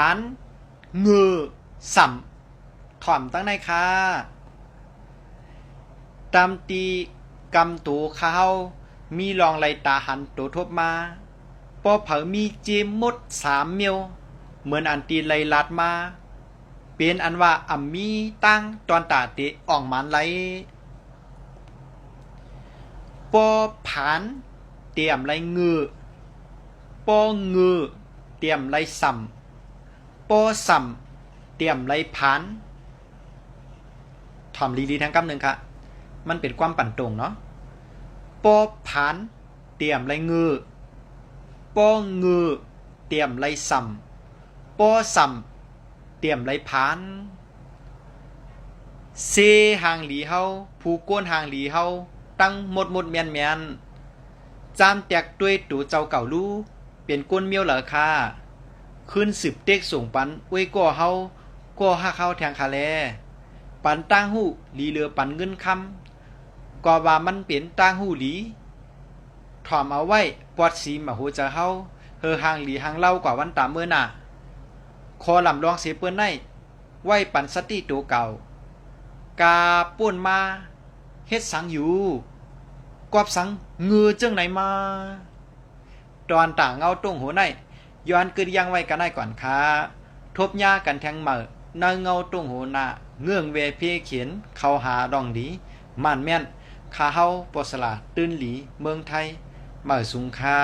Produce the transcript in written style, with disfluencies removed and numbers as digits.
านเงือสัมถ่อมตั้งในค่ะตามตีกำตูเขามีลองไหลตาหันตัวทบมาปอเผอมีเจมมด3 เมียวเหมือนอันตีไหลลัดมาเป็นอันว่าอ่ำมีตั้งตอนตาเตะอ่องมันไหลปอผานเตรียมไหลเงือปอเงือเตรียมไหลสัมปอสัมเตรียมไหลผานถ่อมลีทั้งกำหนึ่งค่ะมันเป็นความปั่นตรงเนาะปอผานเตรียมไหลเงือปอเงือเตรียมไหลสัมปอสัมเตรียมไหลผานเซหางหลีเฮาผู้ก้นหางหลีเฮาตั้งหมดแมนจามแตกด้วยตูเจ้าเก่าลู่เป็นก้นเมียวเหรอค่ะขึ้นสืบเต็กส่งปันอวยก่อเฮาก่อหาเข้าแทงคาแลปันตั้งหูลีเรือปันเงินคำก็ว่ามันเป็นตั้งหูหลีถอมเอาไว้ปอดสีมาโหจะเฮาเฮอหางหลีหางเล่ากว่าวันตามเมื่อน่ะคอลำลองเสียเปิ้นได้ไว้ปันสติตัวเก่ากาป่วนมาเฮ็ดสังอยู่กอบสังเงือจังไหนมาตอนต่างเงาตรงหัวในย้อนกึดยังไว้กันได้ก่อนค่ะทบยากันแทงเหม่อนางเงาตรงหัวหน้าเงื่องเวเพเขียนเข้าหาดองดีม่านแม่นข้าเฮาปอสลาตื่นหลีเมืองไทยเหม่อสุงค่า